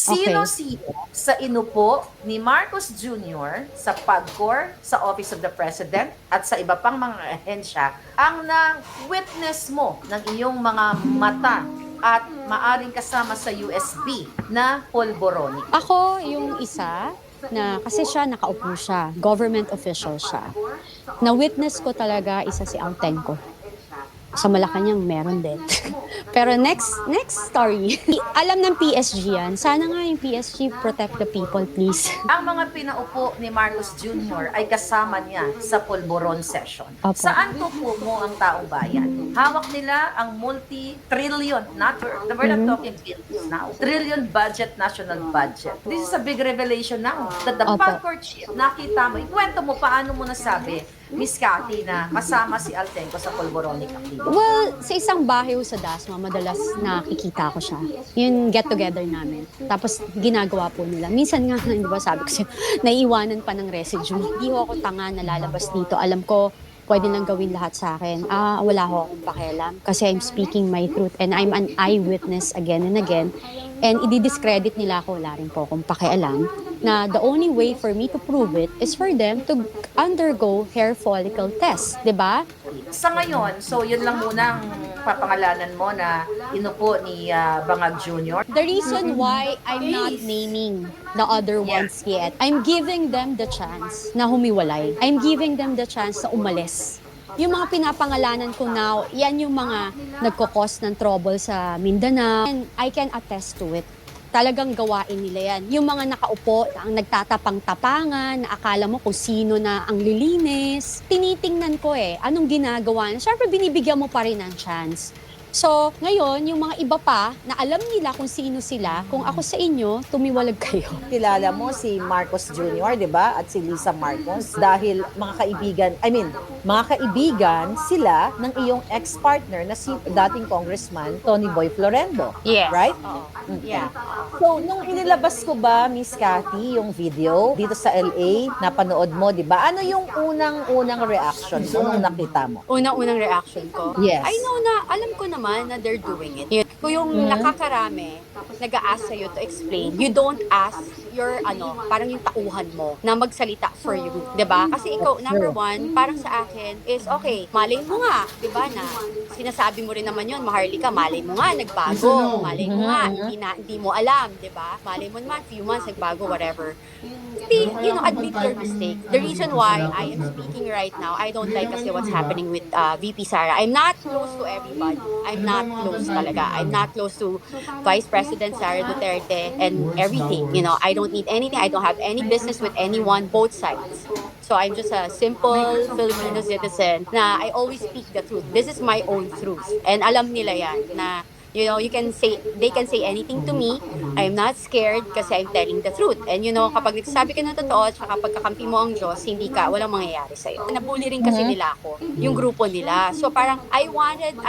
Okay. Sino-sino sa inupo ni Marcos Jr. sa PAGCOR, sa Office of the President, at sa iba pang mga ahensya ang na-witness mo ng iyong mga mata at maaring kasama sa USB na polboroni? Ako yung isa na kasi siya nakaupo siya, government official siya. Na-witness ko talaga isa si Altenco. Sa Malacanang meron din. Pero next story. Alam ng PSG yan. Sana nga yung PSG protect the people, please. Ang mga pinaupo ni Marcos Jr. ay kasama niya sa Polvoron session. Opo. Saan tutungo ang taong bayan? Hawak nila ang multi-trillion, we're not talking billions now, trillion budget, national budget. This is a big revelation now that the Opo. PAGCOR chief, nakita mo, ikwento mo paano mo nasabi, Miss Cathy, na kasama si Altenco sa Polvoronic activity. Well, sa isang bahay sa Dasma, madalas nakikita ko siya. Yung get-together namin. Tapos, ginagawa po nila. Minsan nga, di ba, sabi ko siya, naiiwanan pa ng residue. Hindi ho ako tanga na lalabas dito. Alam ko, pwede lang gawin lahat sa akin. Wala ho akong pakialam. Kasi I'm speaking my truth and I'm an eyewitness again and again. And i-discredit nila ako, wala rin po akong pakialam, na the only way for me to prove it is for them to undergo hair follicle test. Diba? Sa ngayon, so yun lang muna ang papangalanan mo na inupo ni Bangag Jr. The reason why I'm not naming the other ones yet, I'm giving them the chance na humiwalay. I'm giving them the chance na umalis. Yung mga pinapangalanan ko now, yan yung mga nagkukos ng trouble sa Mindanao. And I can attest to it. Talagang gawain nila yan. Yung mga nakaupo, ang nagtatapang-tapangan, na akala mo kung sino na ang lilinis. Tinitingnan ko anong ginagawa. Siyempre, binibigyan mo pa rin ng chance. So, ngayon, yung mga iba pa na alam nila kung sino sila, kung ako sa inyo, tumiwalag kayo. Kilala mo si Marcos Jr., di ba? At si Lisa Marcos. Dahil mga kaibigan sila ng iyong ex-partner na si dating Congressman Tony Boy Florendo. Yes. Right? Yeah. So, nung inilabas ko ba, Miss Cathy, yung video dito sa LA, napanood mo, di ba? Ano yung unang reaction mo nung nakita mo? Unang-unang reaction ko. Yes. I know na, alam ko naman na they're doing it. Yun. Kung yung nakakarami, nag-a-ask sa'yo to explain, you don't ask your, parang yung tauhan mo na magsalita for you. 'Di ba? Kasi ikaw, number one, parang sa akin is, okay, malay mo nga, 'di ba, na sinasabi mo rin naman yun, Maharlika, malay mo nga, nagbago. Malay mo nga, hindi mo alam, 'di ba? Malay mo naman, few months, nagbago, whatever. Admit your mistake. The reason why I am speaking right now, I don't like kasi what's happening with VP Sara. I'm not close to everybody. I'm not close talaga. I'm not close to Vice President Sara Duterte and everything. I don't need anything. I don't have any business with anyone, both sides. So I'm just a simple Filipino citizen na I always speak the truth. This is my own truth. And alam nila yan na they can say anything to me. I'm not scared kasi I'm telling the truth. And kapag nagsasabi ka ng totoo at kapag kakampi mo ang Diyos, walang mangyayari sa'yo. Nabully rin kasi nila ako, yung grupo nila. So parang I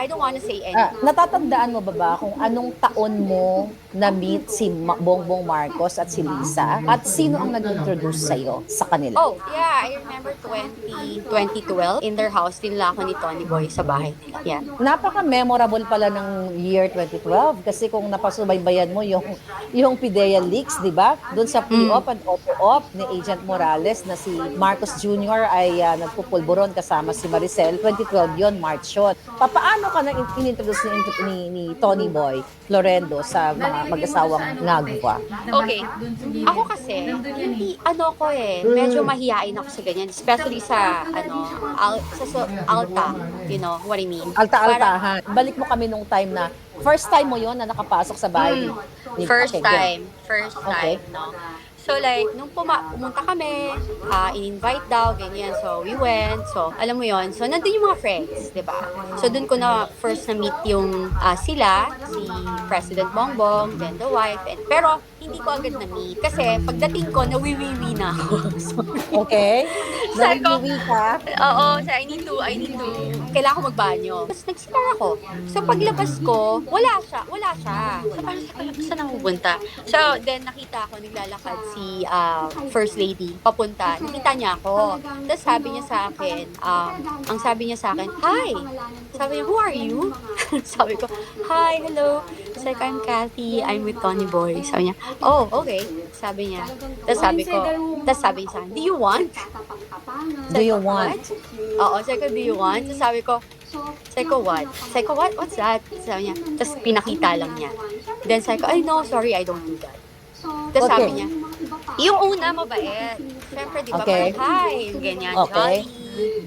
don't wanna say anything. Natatandaan mo ba kung anong taon mo na-meet si Bongbong Marcos at si Lisa? At sino ang nag-introduce sa'yo sa kanila? Oh, yeah, I remember 2012. In their house, nila ako ni Tony Boy sa bahay nila. Yeah. Napaka-memorable pala ng year 2012 kasi kung napasubaybayan mo yung PIDEA leaks, di ba? Doon sa pre-op and op ni Agent Morales na si Marcos Jr. ay nagpupulburon kasama si Maricel. 2012 yon, March yun. Paano ka na inintroduce ni Tony Boy Florendo sa mga mag-asawang nagwa? Okay. Ako kasi, medyo mahihain ako sa ganyan. Especially sa, sa alta. You know what I mean? Alta-altahan. Balik mo kami nung time na first time mo yon na nakapasok sa bahay ni First okay, time, no? So like, nung pumunta kami, in-invite daw, ganyan. So we went. So alam mo yon. So nandun yung mga friends, di ba? So dun ko na first na-meet yung sila, si President Bongbong, then the wife. Pero hindi ko agad na-meet. Kasi pagdating ko, nawiwiwi na ako. So, Okay. Sabi ko, Nawiwi ka? oo, so I need to, kailangan ko magbanyo. Tapos nag-CR ako. So paglabas ko, wala siya. So parang saan ako pupunta? So then nakita ko, naglalakad si First Lady, papunta. Nakita niya ako. Tapos sabi niya sa akin, ang sabi niya sa akin, hi! Sabi niya, who are you? Sabi ko, hi, hello. Sabi ko, I'm Kathy, I'm with Tony Boy. Sabi niya, oh, okay. Sabi niya. Tapos sabi niya sa akin, do you want? Do you want? Oo, sabi ko, do you want? Tapos sabi ko, what? Sabi ko, what's that? Sabi niya, tapos pinakita lang niya. Then sabi ko, ay no, sorry, I don't do that. Tapos sabi Okay. niya, yung una, mabait. Siyempre, di ba, Okay. parang hi, yung ganyan, Okay. jolly,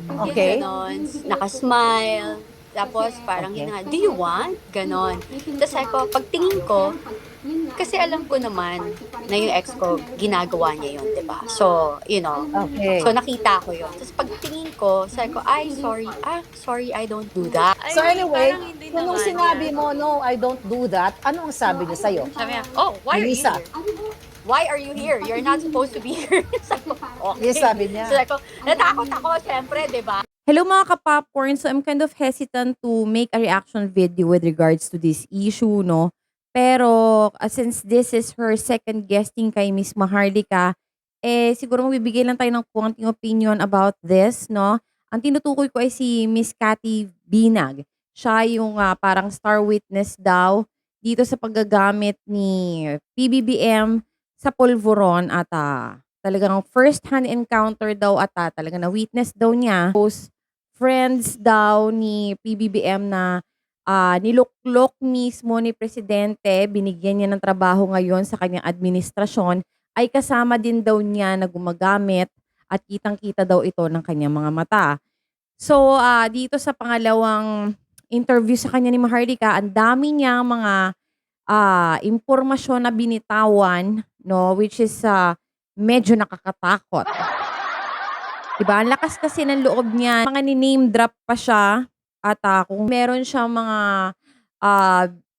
Okay. yung ganon, nakasmile. Tapos parang Okay. do you want? Ganon. Tapos sabi ko, pagtingin ko, kasi alam ko naman na yung ex ko, ginagawa niya yun, di ba? So, Okay. so nakita ko yun. Tapos pagtingin ko, sabi ko, sorry, I don't do that. So anyway, parang hindi kung nung naman sinabi yan. mo, no, I don't do that, ano ang sabi niya sa'yo? Sabi niya, oh, why are you Lisa. here? Why are you here? You're not supposed to be here. Sabi ko, okay. Yes, sabi niya. So, sabi ko, natakot ako, syempre, di ba? Hello mga ka-popcorn. So I'm kind of hesitant to make a reaction video with regards to this issue, no? Pero since this is her second guesting kay Miss Maharlika, siguro magbibigay lang tayo ng konting opinion about this, no? Ang tinutukoy ko ay si Miss Cathy Binag. Siya yung parang star witness daw dito sa paggagamit ni PBBM sa pulveron at talagang first-hand encounter daw at talagang na-witness daw niya those friends daw ni PBBM na niluklok mismo ni Presidente, binigyan niya ng trabaho ngayon sa kanyang administrasyon, ay kasama din daw niya na gumagamit at kitang-kita daw ito ng kanyang mga mata. So, dito sa pangalawang interview sa kanya ni Maharlika, ang dami niya mga impormasyon na binitawan, no, which is medyo nakakatakot. Diba? Ang lakas kasi ng loob niya. Mga ni-name drop pa siya. At kung meron siya mga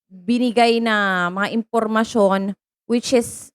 binigay na mga impormasyon, which is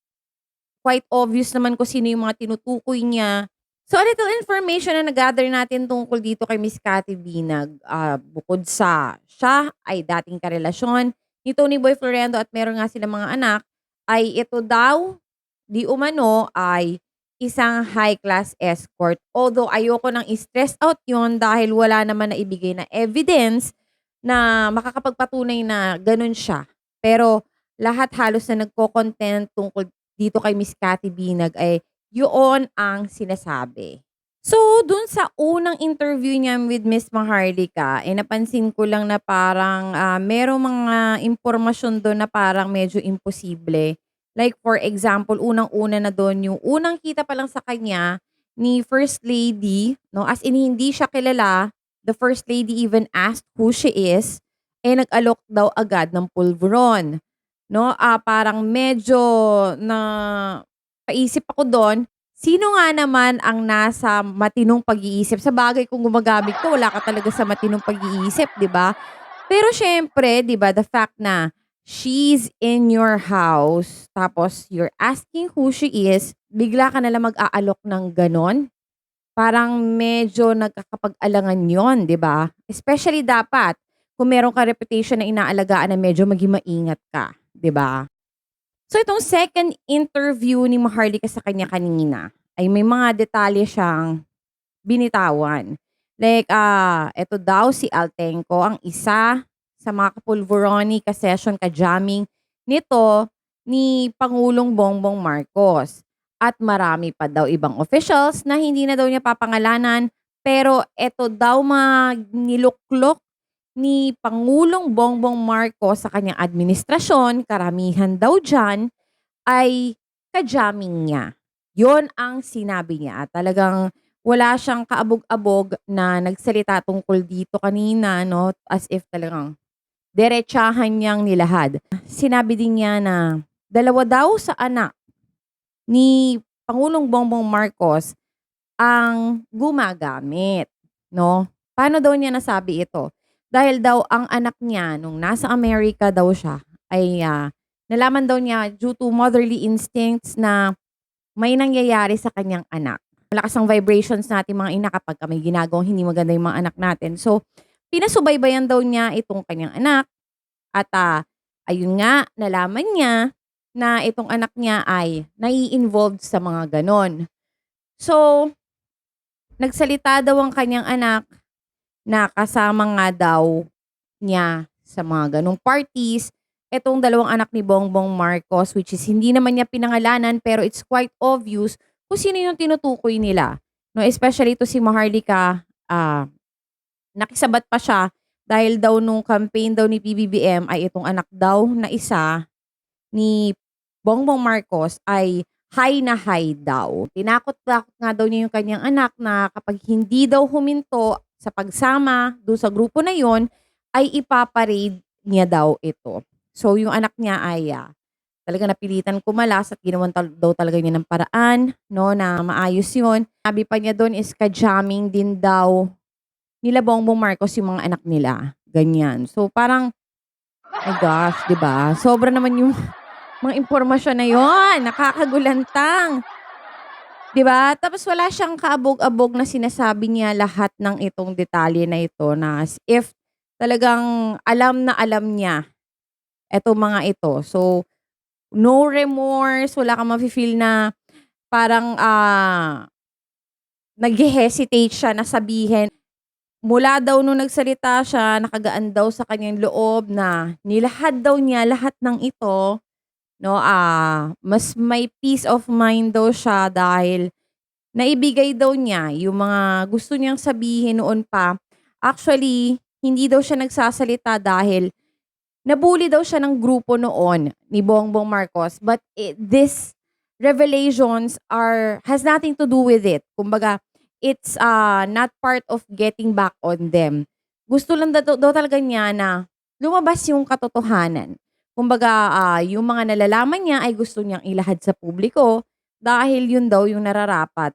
quite obvious naman kung sino yung mga tinutukoy niya. So, a little information na nag-gather natin tungkol dito kay Miss Cathy Binag. Bukod sa siya ay dating karelasyon ni Tony Boy Florendo at meron nga sila mga anak, ay ito daw, di umano, ay isang high-class escort. Although ayoko nang i-stress out yon dahil wala naman na ibigay na evidence na makakapagpatunay na ganun siya. Pero lahat halos na nagko-content tungkol dito kay Miss Cathy Binag ay yun ang sinasabi. So, dun sa unang interview niya with Miss Maharlika, napansin ko lang na parang merong mga impormasyon doon na parang medyo imposible. Like for example, unang-una na doon, yung unang kita pa lang sa kanya ni First Lady, no? As in, hindi siya kilala. The First Lady even asked who she is, nag-alok daw agad ng pulveron. No? Parang medyo na paisip ako doon, sino nga naman ang nasa matinong pag-iisip? Sa bagay kung gumagamit ko, wala ka talaga sa matinong pag-iisip, di ba? Pero syempre, di ba, the fact na she's in your house, tapos you're asking who she is, bigla ka nalang mag-aalok ng ganon. Parang medyo nagkakapag-alangan yon, di ba? Especially dapat, kung meron ka reputation na inaalagaan na medyo maging maingat ka, di ba? So itong second interview ni Maharlika sa kanya kanina, ay may mga detalye siyang binitawan. Like, eto daw si Altenco, ang isa sa mga kapulveroni, ka-session, ka-jamming nito ni Pangulong Bongbong Marcos. At marami pa daw ibang officials na hindi na daw niya papangalanan, pero eto daw mga niluklok ni Pangulong Bongbong Marcos sa kanyang administrasyon, karamihan daw dyan, ay ka-jamming niya. Yon ang sinabi niya. At talagang wala siyang kaabog-abog na nagsalita tungkol dito kanina, no? As if talagang derechahan niyang nilahad. Sinabi din niya na dalawa daw sa anak ni Pangulong Bongbong Marcos ang gumagamit, no? Paano daw niya nasabi ito? Dahil daw ang anak niya nung nasa Amerika daw siya ay nalaman daw niya due to motherly instincts na may nangyayari sa kanyang anak. malakas ang vibrations natin mga ina kapag may ginagawang hindi maganda yung mga anak natin. So, pinasubaybayan daw niya itong kanyang anak at ayun nga, nalaman niya na itong anak niya ay nai-involved sa mga ganon. So, nagsalita daw ang kanyang anak na kasama nga daw niya sa mga ganong parties etong dalawang anak ni Bongbong Marcos, which is hindi naman niya pinangalanan pero it's quite obvious kung sino yung tinutukoy nila. No, especially ito si Maharlika, nakisabat pa siya dahil daw nung campaign daw ni PBBM ay itong anak daw na isa ni Bongbong Marcos ay high daw. Tinakot-takot nga daw niya yung kanyang anak na kapag hindi daw huminto sa pagsama doon sa grupo na yon ay ipaparade niya daw ito. So yung anak niya ay talaga napilitan kumalas at ginawan daw talaga niya ng paraan, no, na maayos yun. Sabi pa niya doon is ka-jamming din daw nila Bongbong Marcos yung mga anak nila. Ganyan. So parang, my gosh, di ba? Sobra naman yung mga impormasyon na yon, nakakagulantang. 'Di ba? Tapos wala siyang kaabog-abog na sinasabi niya lahat ng itong detalye na ito na as if talagang alam na alam niya etong mga ito. So, no remorse, wala kang mafe-feel na parang nag-hesitate siya na sabihin. Mula daw nung nagsalita siya, nakagaan daw sa kanyang loob na nilahad daw niya lahat ng ito. No, mas may peace of mind daw siya dahil naibigay daw niya yung mga gusto niyang sabihin noon pa. Actually, hindi daw siya nagsasalita dahil nabully daw siya ng grupo noon ni Bongbong Marcos. But this revelations has nothing to do with it. Kumbaga, it's not part of getting back on them. Gusto lang daw talaga niya na lumabas yung katotohanan. Kumbaga, yung mga nalalaman niya ay gusto niyang ilahad sa publiko dahil yun daw yung nararapat